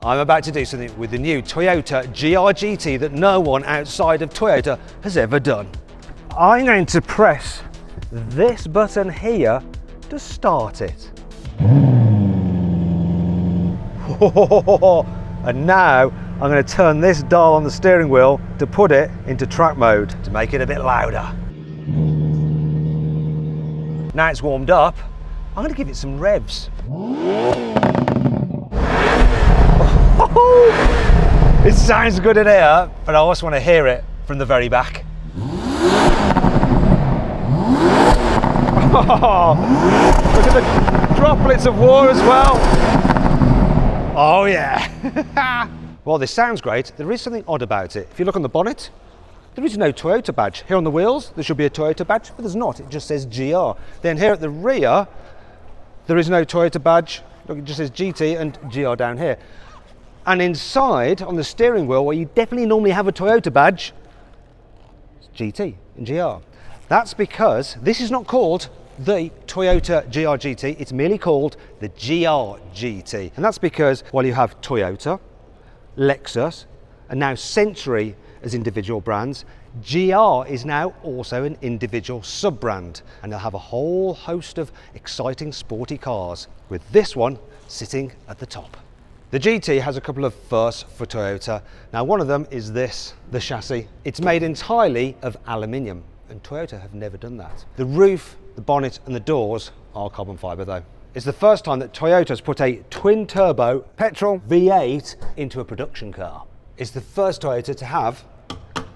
I'm about to do something with the new Toyota Gr GT that no one outside of Toyota has ever done. I'm going to press this button here to start it. And now I'm going to turn this dial on the steering wheel to put it into track mode to make it a bit louder. Now it's warmed up, I'm going to give it some revs. It sounds good in here, but I also want to hear it from the very back. Look at the droplets of water as well. Oh yeah. Well, this sounds great. There is something odd about it. If you look on the bonnet, there is no Toyota badge. Here on the wheels, there should be a Toyota badge, but there's not. It just says GR. Then here at the rear, there is no Toyota badge. Look, it just says GT and GR down here. And inside, on the steering wheel, where you definitely normally have a Toyota badge, it's GT and GR. That's because this is not called the Toyota Gr GT, it's merely called the Gr GT. And that's because while you have Toyota, Lexus, and now Century as individual brands, GR is now also an individual sub-brand. And they'll have a whole host of exciting sporty cars, with this one sitting at the top. The GT has a couple of firsts for Toyota. Now one of them is this, the chassis. It's made entirely of aluminium, and Toyota have never done that. The roof, the bonnet and the doors are carbon fibre though. It's the first time that Toyota's put a twin turbo petrol V8 into a production car. It's the first Toyota to have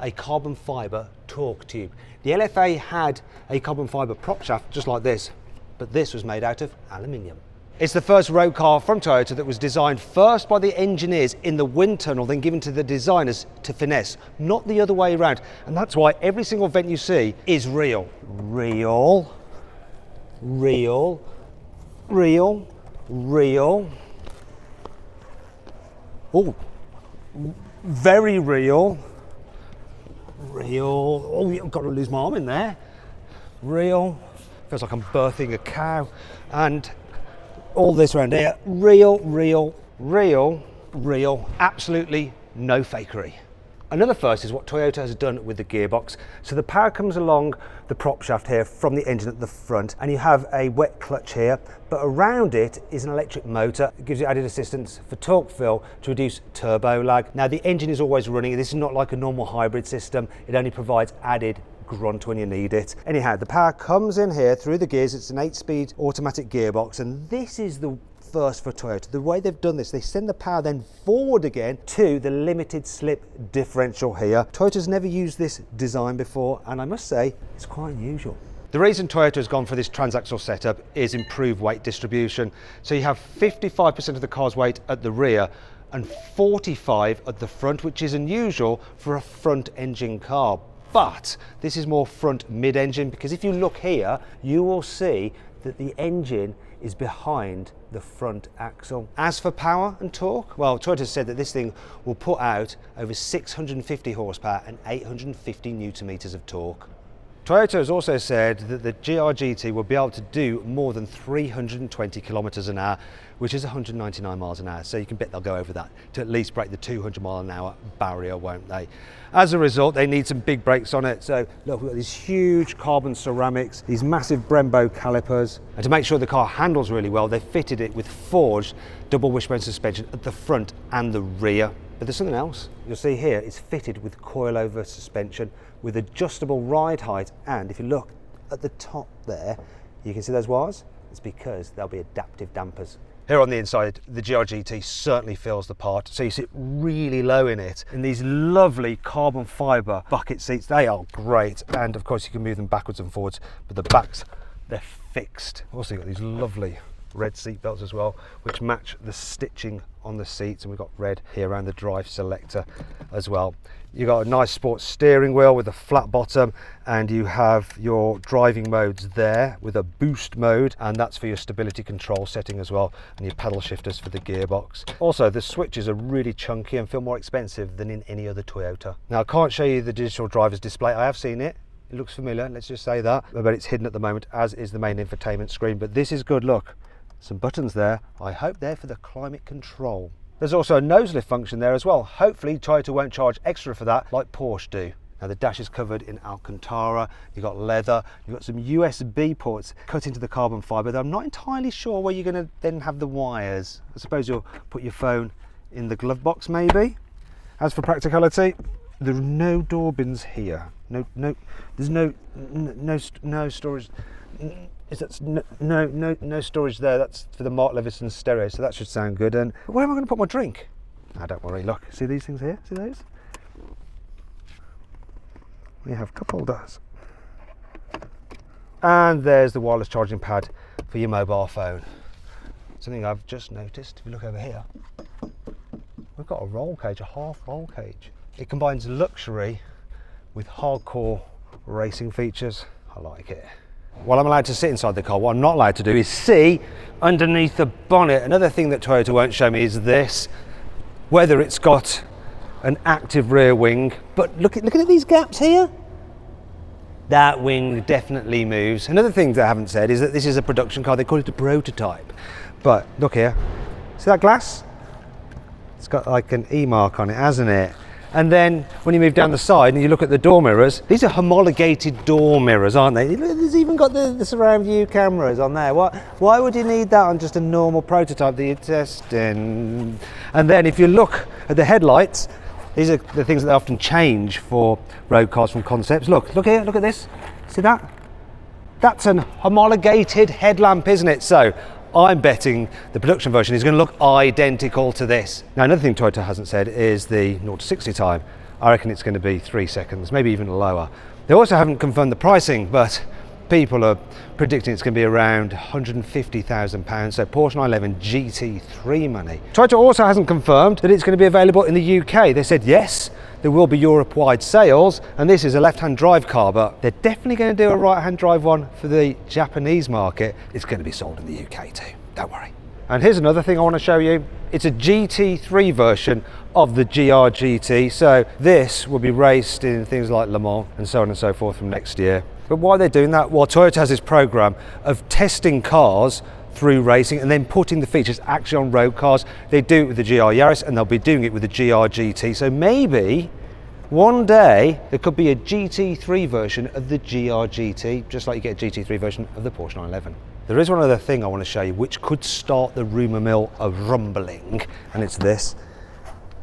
a carbon fibre torque tube. The LFA had a carbon fibre prop shaft just like this, but this was made out of aluminium. It's the first road car from Toyota that was designed first by the engineers in the wind tunnel, then given to the designers to finesse, not the other way around. And that's why every single vent you see is real. Real, real, real, real. Oh, very real. Real. Oh, I've got to lose my arm in there. Real. Feels like I'm birthing a cow. And all this around here, real, real, real, real, absolutely no fakery. Another first is what Toyota has done with the gearbox. So the power comes along the prop shaft here from the engine at the front, and you have a wet clutch here, but around it is an electric motor. It gives you added assistance for torque fill to reduce turbo lag. Now the engine is always running. This is not like a normal hybrid system. It only provides added grunt when you need it. Anyhow, the power comes in here through the gears. It's an 8-speed automatic gearbox, and this is the first for Toyota. The way they've done this, they send the power then forward again to the limited slip differential here. Toyota's never used this design before, and I must say it's quite unusual. The reason Toyota has gone for this transaxle setup is improved weight distribution. So you have 55% of the car's weight at the rear and 45% at the front, which is unusual for a front engine car. But this is more front mid-engine, because if you look here, you will see that the engine is behind the front axle. As for power and torque, well, Toyota said that this thing will put out over 650 horsepower and 850 newton meters of torque. Toyota has also said that the Gr GT will be able to do more than 320 kilometers an hour, which is 199 miles an hour. So you can bet they'll go over that to at least break the 200 mile an hour barrier, won't they? As a result, they need some big brakes on it. So look, we've got these huge carbon ceramics, these massive Brembo calipers. And to make sure the car handles really well, they fitted it with forged double wishbone suspension at the front and the rear. But there's something else. You'll see here, it's fitted with coilover suspension with adjustable ride height. And if you look at the top there, you can see those wires. It's because there'll be adaptive dampers. Here on the inside, the Gr GT certainly feels the part. So you sit really low in it. In these lovely carbon fibre bucket seats, they are great. And of course you can move them backwards and forwards, but the backs, they're fixed. Also you've got these lovely red seat belts as well, which match the stitching on the seats, and we've got red here around the drive selector as well. You've got a nice sports steering wheel with a flat bottom, and you have your driving modes there with a boost mode, and that's for your stability control setting as well, and your pedal shifters for the gearbox. Also, the switches are really chunky and feel more expensive than in any other Toyota. Now, I can't show you the digital driver's display. I have seen it. It looks familiar, let's just say that, but it's hidden at the moment, as is the main infotainment screen. But this is good. Look, some buttons there. I hope they're for the climate control. There's also a nose lift function there as well. Hopefully Toyota won't charge extra for that like Porsche do. Now the dash is covered in Alcantara, you've got leather, you've got some USB ports cut into the carbon fibre. I'm not entirely sure where you're going to then have the wires. I suppose you'll put your phone in the glove box maybe. As for practicality, there are no door bins here. There's no storage. No storage there. That's for the Mark Leveson stereo, so that should sound good. And where am I going to put my drink? Ah, don't worry, look, see these things here? See those? We have cup holders. And there's the wireless charging pad for your mobile phone. Something I've just noticed, if you look over here, we've got a roll cage, a half roll cage. It combines luxury with hardcore racing features. I like it. While I'm allowed to sit inside the car, what I'm not allowed to do is see underneath the bonnet. Another thing that Toyota won't show me is this, whether it's got an active rear wing, but look at these gaps here. That wing definitely moves. Another thing that I haven't said is that this is a production car. They call it a prototype. But look here, see that glass? It's got like an E mark on it, hasn't it? And then when you move down the side and you look at the door mirrors, these are homologated door mirrors, aren't they? There's even got the surround view cameras on there. Why would you need that on just a normal prototype that you're testing? And then if you look at the headlights, these are the things that they often change for road cars from concepts. Look here, look at this. See that? That's an homologated headlamp, isn't it? So I'm betting the production version is going to look identical to this. Now, another thing Toyota hasn't said is the 0 to 60 time. I reckon it's going to be 3 seconds, maybe even lower. They also haven't confirmed the pricing, but people are predicting it's going to be around £150,000, so Porsche 911 GT3 money. Toyota also hasn't confirmed that it's going to be available in the UK. They said yes, there will be Europe-wide sales, and this is a left-hand drive car, but they're definitely going to do a right-hand drive one for the Japanese market. It's going to be sold in the UK too, don't worry. And here's another thing I want to show you. It's a GT3 version of the GR GT, so this will be raced in things like Le Mans and so on and so forth from next year. But why they're doing that? Well, Toyota has this program of testing cars through racing and then putting the features actually on road cars. They do it with the GR Yaris and they'll be doing it with the GR GT. So maybe one day there could be a GT3 version of the GR GT, just like you get a GT3 version of the Porsche 911. There is one other thing I want to show you which could start the rumour mill of rumbling, and it's this.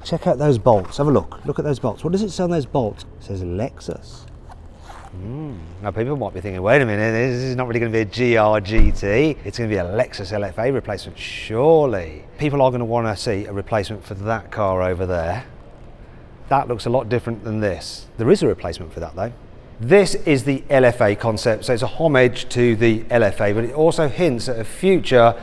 Check out those bolts, have a look. Look at those bolts. What does it say on those bolts? It says Lexus. Now people might be thinking, wait a minute, this is not really going to be a GR GT, it's going to be a Lexus LFA replacement, surely. People are going to want to see a replacement for that car over there. That looks a lot different than this. There is a replacement for that though. This is the LFA concept, so it's a homage to the LFA, but it also hints at a future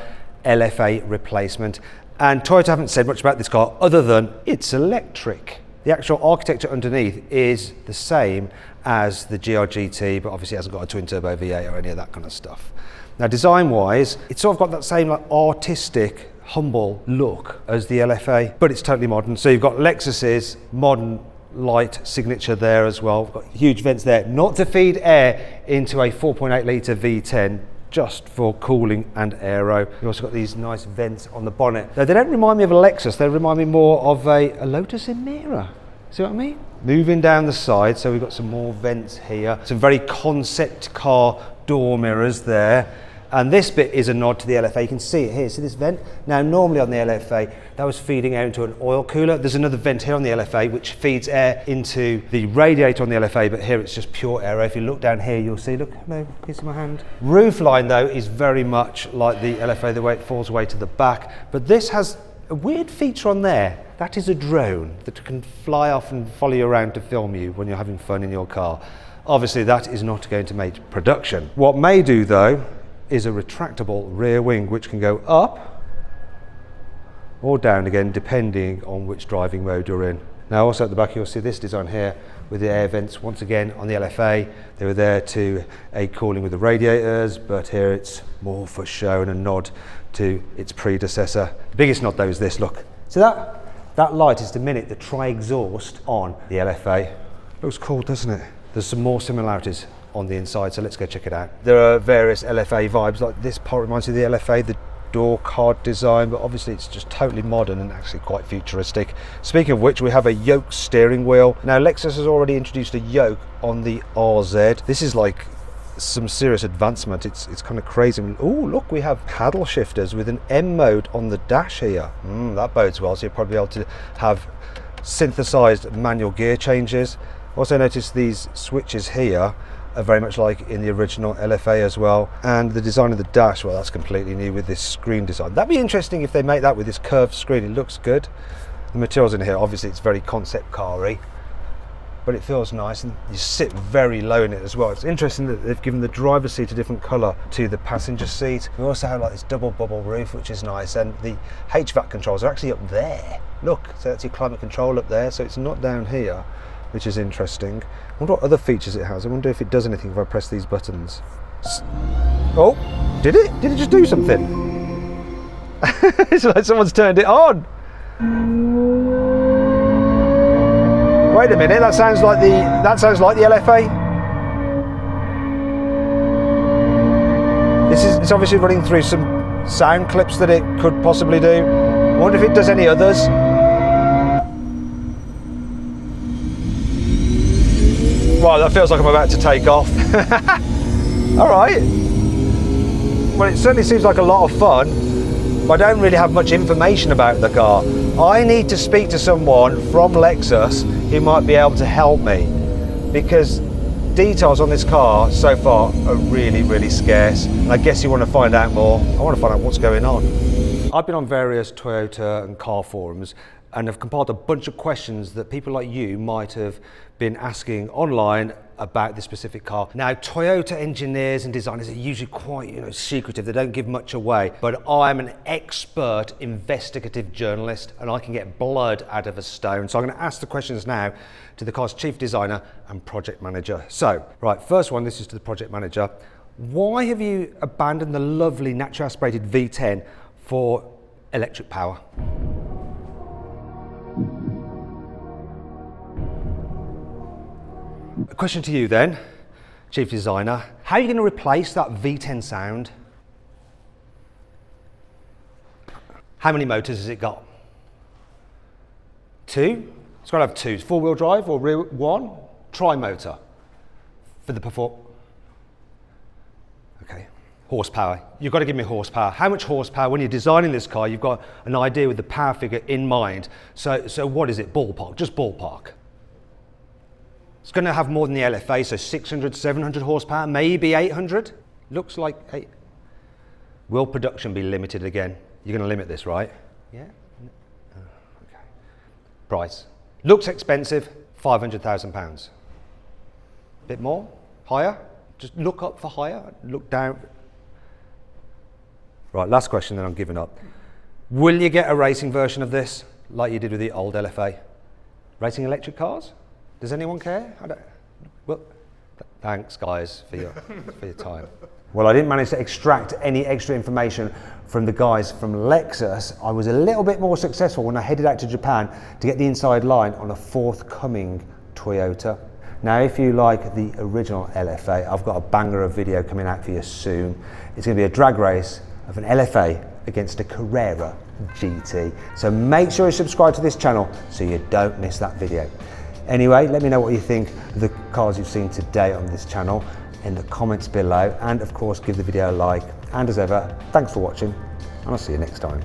LFA replacement. And Toyota haven't said much about this car other than it's electric. The actual architecture underneath is the same as the GR GT, but obviously it hasn't got a twin turbo V8 or any of that kind of stuff. Now design wise, it's sort of got that same like artistic, humble look as the LFA, but it's totally modern. So you've got Lexus's modern light signature there as well. We've got huge vents there, not to feed air into a 4.8 litre V10, just for cooling and aero. You've also got these nice vents on the bonnet. Now, they don't remind me of a Lexus, they remind me more of a Lotus Emira. See what I mean? Moving down the side, so we've got some more vents here. Some very concept car door mirrors there. And this bit is a nod to the LFA. You can see it here, see this vent? Now normally on the LFA, that was feeding air into an oil cooler. There's another vent here on the LFA which feeds air into the radiator on the LFA, but here it's just pure air. If you look down here, you'll see, look, hello, can you see my hand? Roof line though is very much like the LFA, the way it falls away to the back, but this has a weird feature on there. That is a drone that can fly off and follow you around to film you when you're having fun in your car. Obviously that is not going to make production. What may do though, is a retractable rear wing which can go up or down again depending on which driving mode you're in. Now also at the back you'll see this design here with the air vents. Once again on the LFA they were there to aid cooling with the radiators, but here it's more for show and a nod to its predecessor. The biggest nod though is this, look. See that? That light is to mimic the tri-exhaust on the LFA. Looks cool, doesn't it? There's some more similarities on the inside, so let's go check it out. There are various LFA vibes, like this part reminds you of the LFA, the door card design, but obviously it's just totally modern and actually quite futuristic. Speaking of which, we have a yoke steering wheel. Now Lexus has already introduced a yoke on the RZ. This is like some serious advancement. It's kind of crazy. Oh look, we have paddle shifters with an M mode on the dash here. That bodes well, so you'll probably be able to have synthesized manual gear changes. Also notice these switches here are very much like in the original LFA as well, and the design of the dash, well, that's completely new with this screen design. That'd be interesting if they make that with this curved screen. It looks good. The materials in here, obviously it's very concept car-y, but it feels nice, and you sit very low in it as well. It's interesting that they've given the driver's seat a different colour to the passenger seat. We also have like this double bubble roof, which is nice, and the HVAC controls are actually up there. Look, so that's your climate control up there, so it's not down here, which is interesting. I wonder what other features it has. I wonder if it does anything if I press these buttons. Oh, did it? Did it just do something? It's like someone's turned it on. Wait a minute, that sounds like the LFA. It's obviously running through some sound clips that it could possibly do. I wonder if it does any others. Right, that feels like I'm about to take off. All right. Well, it certainly seems like a lot of fun, but I don't really have much information about the car. I need to speak to someone from Lexus who might be able to help me, because details on this car so far are really, really scarce. And I guess you want to find out more. I want to find out what's going on. I've been on various Toyota and car forums and have compiled a bunch of questions that people like you might have been asking online about this specific car. Now, Toyota engineers and designers are usually quite, secretive. They don't give much away. But I'm an expert investigative journalist, and I can get blood out of a stone. So I'm going to ask the questions now to the car's chief designer and project manager. So, right, first one, this is to the project manager. Why have you abandoned the lovely naturally aspirated V10 for electric power? A question to you then, chief designer. How are you going to replace that V10 sound? How many motors has it got? 2? It's got to have 2. It's four-wheel drive or rear one? Tri-motor for the Okay, horsepower. You've got to give me horsepower. How much horsepower? When you're designing this car, you've got an idea with the power figure in mind. So what is it? Ballpark, just ballpark. It's going to have more than the LFA, so 600, 700 horsepower, maybe 800. Looks like 8. Will production be limited again? You're going to limit this, right? Yeah? Okay. Price. Looks expensive, £500,000. Bit more? Higher? Just look up for higher, look down. Right, last question, then I'm giving up. Will you get a racing version of this, like you did with the old LFA? Racing electric cars? Does anyone care? Well, thanks guys for your time. Well, I didn't manage to extract any extra information from the guys from Lexus. I was a little bit more successful when I headed out to Japan to get the inside line on a forthcoming Toyota. Now, if you like the original LFA, I've got a banger of video coming out for you soon. It's going to be a drag race of an LFA against a Carrera GT. So make sure you subscribe to this channel so you don't miss that video. Anyway, let me know what you think of the cars you've seen today on this channel in the comments below, and of course give the video a like, and as ever, thanks for watching and I'll see you next time.